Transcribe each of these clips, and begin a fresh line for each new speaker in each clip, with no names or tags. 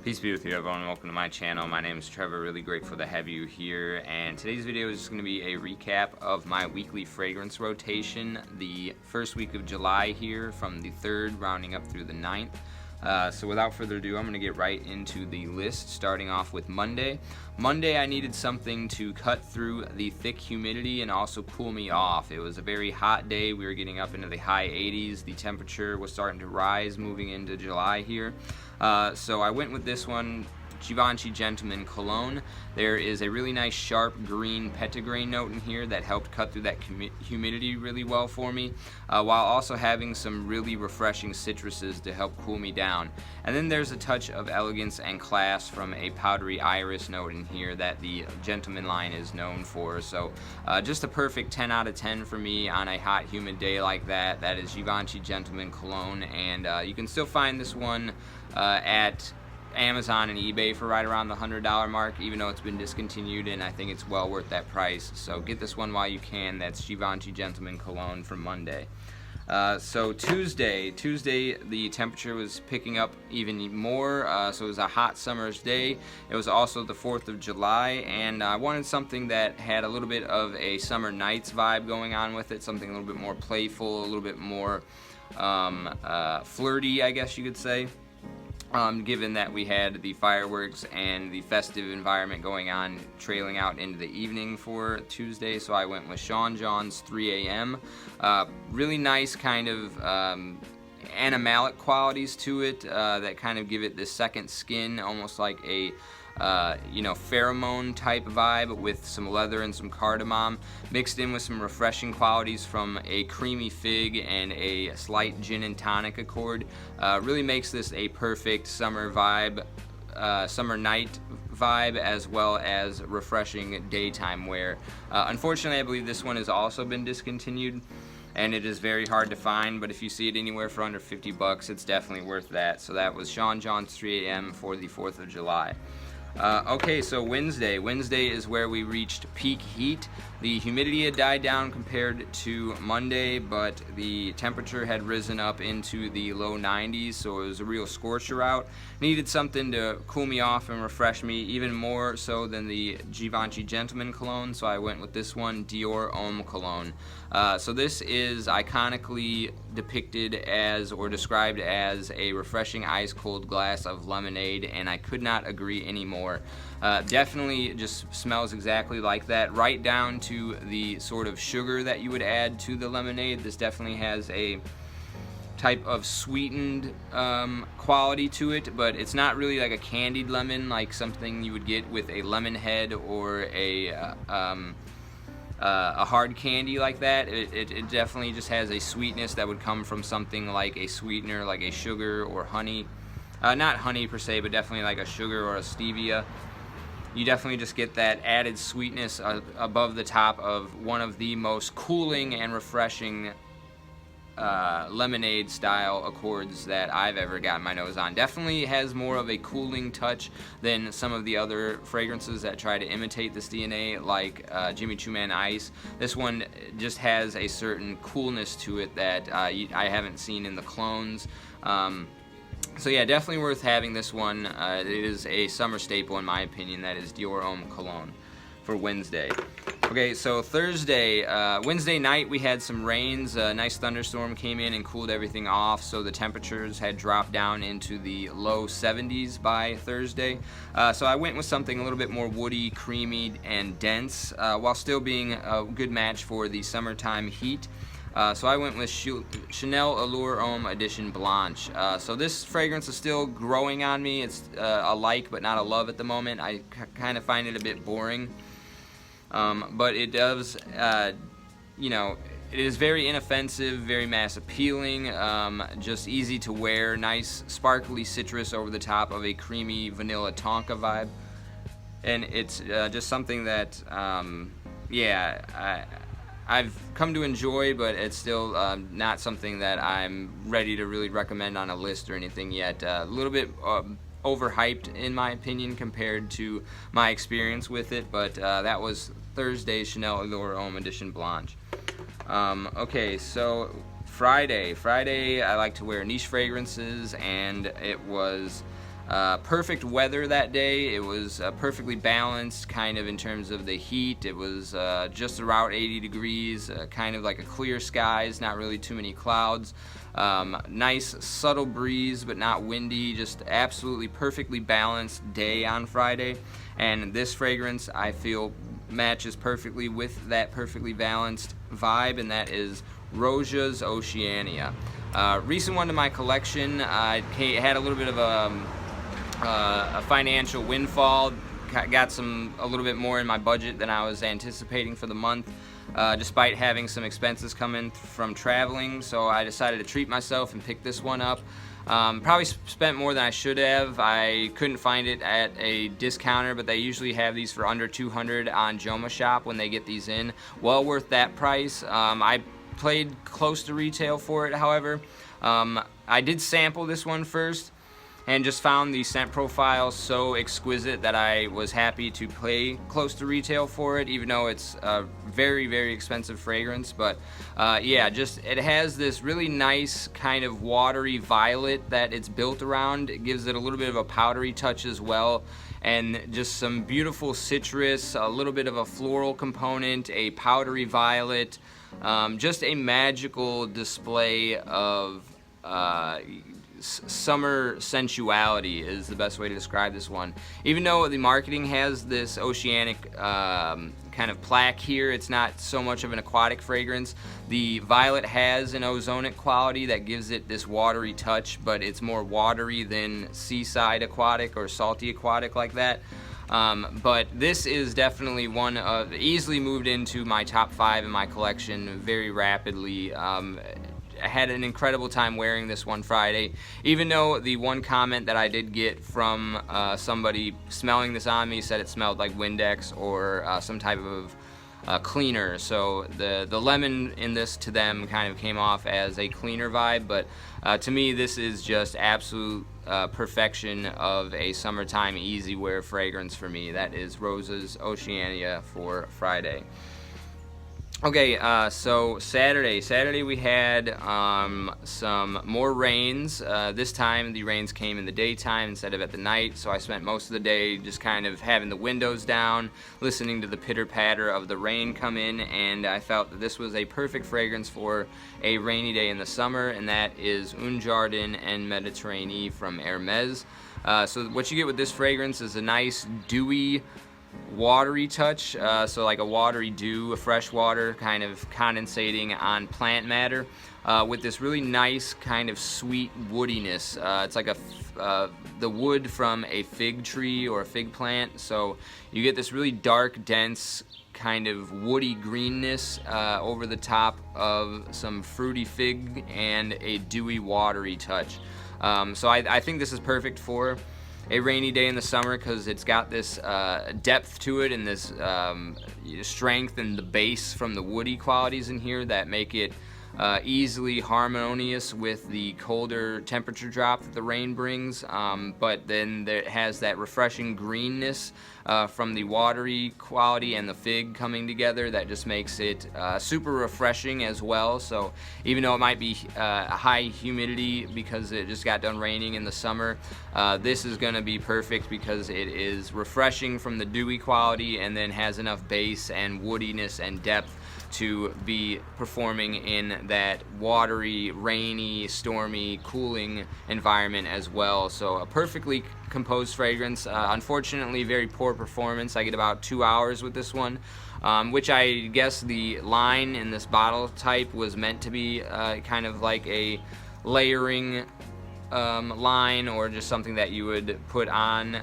Peace be with you, everyone. Welcome to my channel. My name is Trevor. Really grateful to have you here. And today's video is just going to be a recap of my weekly fragrance rotation, the first week of July here, from the 3rd rounding up through the 9th. So without further ado, I'm going to get right into the list, starting off with Monday. Monday, I needed something to cut through the thick humidity and also cool me off. It was a very hot day. We were getting up into the high 80s. The temperature was starting to rise moving into July here. So I went with this one, Givenchy Gentleman Cologne. There is a really nice sharp green petitgrain note in here that helped cut through that humidity really well for me, while also having some really refreshing citruses to help cool me down. And then there's a touch of elegance and class from a powdery iris note in here that the Gentleman line is known for. So just a perfect 10 out of 10 for me on a hot humid day like that. That is Givenchy Gentleman Cologne, and you can still find this one at Amazon and eBay for right around the $100 mark, even though it's been discontinued, and I think it's well worth that price. So get this one while you can. That's Givenchy Gentleman Cologne from Monday. So Tuesday the temperature was picking up even more, so it was a hot summer's day. It was also the 4th of July, and I wanted something that had a little bit of a summer nights vibe going on with it, something a little bit more playful, a little bit more flirty, I guess you could say. Given that we had the fireworks and the festive environment going on, trailing out into the evening for Tuesday, so I went with Sean John's 3 a.m. Really nice kind of animalic qualities to it that kind of give it this second skin, almost like a pheromone type vibe with some leather and some cardamom, mixed in with some refreshing qualities from a creamy fig and a slight gin and tonic accord. Really makes this a perfect summer vibe, summer night vibe, as well as refreshing daytime wear. Unfortunately, I believe this one has also been discontinued, and it is very hard to find, but if you see it anywhere for under 50 bucks, it's definitely worth that. So that was Sean John's 3 a.m. for the 4th of July. Okay, so Wednesday is where we reached peak heat. The humidity had died down compared to Monday, but the temperature had risen up into the low 90s, so it was a real scorcher out. Needed something to cool me off and refresh me, even more so than the Givenchy Gentleman Cologne, so I went with this one, Dior Homme Cologne. So this is iconically depicted as, or described as, a refreshing ice-cold glass of lemonade, and I could not agree anymore. Definitely just smells exactly like that, right down to the sort of sugar that you would add to the lemonade. This definitely has a type of sweetened quality to it, but it's not really like a candied lemon, like something you would get with a lemon head or a hard candy like that. It definitely just has a sweetness that would come from something like a sweetener, like a sugar or honey. Not honey per se, but definitely like a sugar or a stevia. You definitely just get that added sweetness above the top of one of the most cooling and refreshing lemonade style accords that I've ever gotten my nose on. Definitely has more of a cooling touch than some of the other fragrances that try to imitate this DNA, like Jimmy Choo Man Ice. This one just has a certain coolness to it that I haven't seen in the clones. So yeah, definitely worth having this one. It is a summer staple in my opinion. That is Dior Homme Cologne for Wednesday. Okay, so Thursday, Wednesday night we had some rains. A nice thunderstorm came in and cooled everything off, so the temperatures had dropped down into the low 70s by Thursday. So I went with something a little bit more woody, creamy, and dense, while still being a good match for the summertime heat. So I went with Chanel Allure Homme Edition Blanche. So this fragrance is still growing on me. It's a like but not a love at the moment. I kind of find it a bit boring. But it does, it is very inoffensive, very mass appealing, just easy to wear, nice sparkly citrus over the top of a creamy vanilla tonka vibe. And it's just something that, I've come to enjoy, but it's still not something that I'm ready to really recommend on a list or anything yet. A little bit overhyped in my opinion compared to my experience with it, but that was Thursday's Chanel Allure Homme Edition Blanche. Okay, so Friday I like to wear niche fragrances, and it was perfect weather that day. It was perfectly balanced kind of in terms of the heat. It was just around 80 degrees, kind of like a clear skies, not really too many clouds. Nice subtle breeze but not windy, just absolutely perfectly balanced day on Friday. And this fragrance I feel matches perfectly with that perfectly balanced vibe, and that is Roja Oceania. Recent one to my collection. I had a little bit of a financial windfall. Got a little bit more in my budget than I was anticipating for the month, despite having some expenses come in from traveling. So I decided to treat myself and pick this one up. Probably spent more than I should have. I couldn't find it at a discounter, but they usually have these for under $200 on Joma Shop when they get these in. Well worth that price. I played close to retail for it, however. I did sample this one first and just found the scent profile so exquisite that I was happy to play close to retail for it, even though it's a very, very expensive fragrance. But yeah, just it has this really nice kind of watery violet that it's built around. It gives it a little bit of a powdery touch as well, and just some beautiful citrus, a little bit of a floral component, a powdery violet, just a magical display of summer sensuality is the best way to describe this one. Even though the marketing has this oceanic kind of plaque here, it's not so much of an aquatic fragrance. The violet has an ozonic quality that gives it this watery touch, but it's more watery than seaside aquatic or salty aquatic like that. But this is definitely one of, easily moved into my top 5 in my collection very rapidly. I had an incredible time wearing this one Friday, even though the one comment that I did get from somebody smelling this on me said it smelled like Windex or some type of cleaner. So the lemon in this to them kind of came off as a cleaner vibe, but to me this is just absolute perfection of a summertime easy wear fragrance for me. That is Roja Oceania for Friday. Okay, so Saturday we had some more rains. This time the rains came in the daytime instead of at the night, so I spent most of the day just kind of having the windows down, listening to the pitter-patter of the rain come in, and I felt that this was a perfect fragrance for a rainy day in the summer, and that is Jardin and Mediteranee from Hermes. So what you get with this fragrance is a nice dewy, watery touch, so like a watery dew, a fresh water kind of condensating on plant matter, with this really nice kind of sweet woodiness. It's like the wood from a fig tree or a fig plant, so you get this really dark, dense kind of woody greenness over the top of some fruity fig and a dewy, watery touch. So I think this is perfect for a rainy day in the summer because it's got this depth to it and this strength and the base from the woody qualities in here that make it easily harmonious with the colder temperature drop that the rain brings, but then it has that refreshing greenness from the watery quality and the fig coming together that just makes it super refreshing as well. So even though it might be high humidity because it just got done raining in the summer, this is going to be perfect because it is refreshing from the dewy quality and then has enough base and woodiness and depth to be performing in that watery, rainy, stormy, cooling environment as well. So a perfectly composed fragrance. Unfortunately, very poor performance. I get about 2 hours with this one, which I guess the line in this bottle type was meant to be kind of like a layering line, or just something that you would put on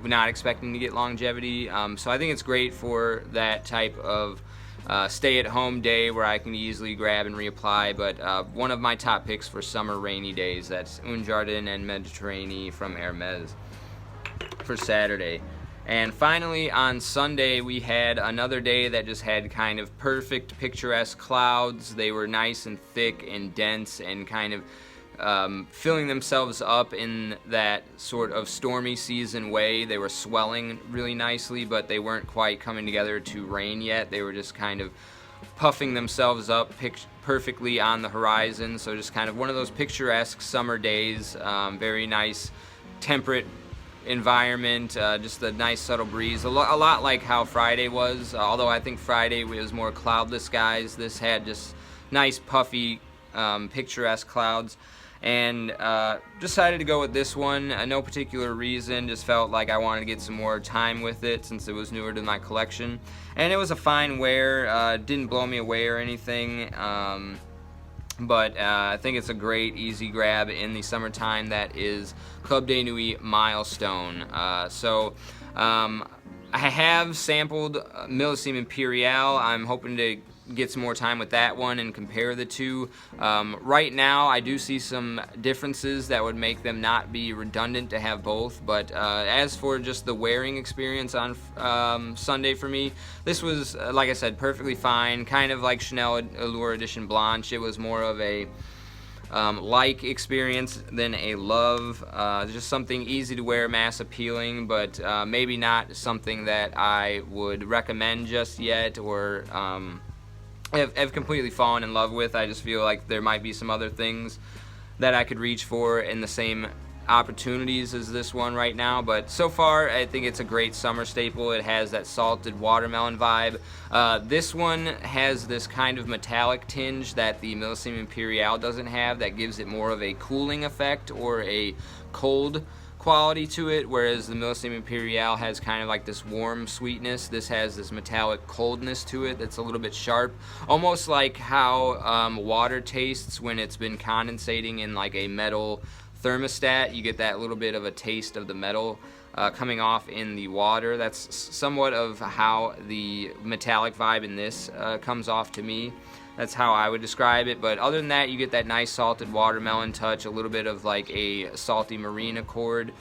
not expecting to get longevity. So I think it's great for that type of stay-at-home day where I can easily grab and reapply, but one of my top picks for summer rainy days. That's Jardin and Mediteranee from Hermes for Saturday. And finally on Sunday we had another day that just had kind of perfect picturesque clouds. They were nice and thick and dense and kind of filling themselves up in that sort of stormy season way. They were swelling really nicely, but they weren't quite coming together to rain yet. They were just kind of puffing themselves up perfectly on the horizon. So just kind of one of those picturesque summer days, very nice temperate environment, just a nice subtle breeze, a lot like how Friday was, although I think Friday was more cloudless skies. This had just nice puffy, picturesque clouds, and decided to go with this one. No particular reason, just felt like I wanted to get some more time with it since it was newer to my collection, and it was a fine wear. Didn't blow me away or anything, but I think it's a great easy grab in the summertime. That is Club de Nuit Milestone. I have sampled Millésime Impériale. I'm hoping to get some more time with that one and compare the two. Right now I do see some differences that would make them not be redundant to have both, but as for just the wearing experience on Sunday for me, this was, like I said, perfectly fine. Kind of like Chanel Allure Edition Blanche. It was more of a like experience than a love. Just something easy to wear, mass appealing, but maybe not something that I would recommend just yet, or have completely fallen in love with. I just feel like there might be some other things that I could reach for in the same opportunities as this one right now, but so far I think it's a great summer staple. It has that salted watermelon vibe. This one has this kind of metallic tinge that the Millésime Impériale doesn't have, that gives it more of a cooling effect or a cold quality to it, whereas the Millésime Impériale has kind of like this warm sweetness. This has this metallic coldness to it that's a little bit sharp, almost like how water tastes when it's been condensating in like a metal thermostat. You get that little bit of a taste of the metal coming off in the water. That's somewhat of how the metallic vibe in this comes off to me. That's how I would describe it, but other than that, you get that nice salted watermelon touch, a little bit of like a salty marine accord,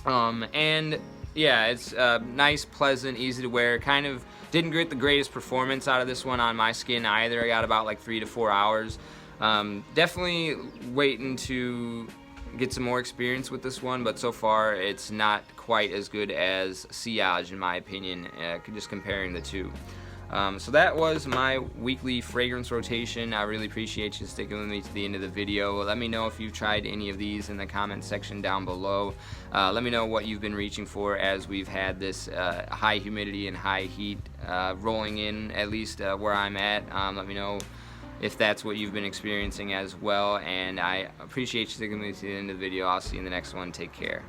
and yeah, it's nice, pleasant, easy to wear. Kind of didn't get the greatest performance out of this one on my skin either. I got about like 3 to 4 hours. Definitely waiting to get some more experience with this one, but so far it's not quite as good as Sillage in my opinion, just comparing the two. So that was my weekly fragrance rotation. I really appreciate you sticking with me to the end of the video. Let me know if you've tried any of these in the comment section down below. Let me know what you've been reaching for as we've had this high humidity and high heat rolling in, at least where I'm at. Let me know if that's what you've been experiencing as well, and I appreciate you sticking with me to the end of the video. I'll see you in the next one. Take care.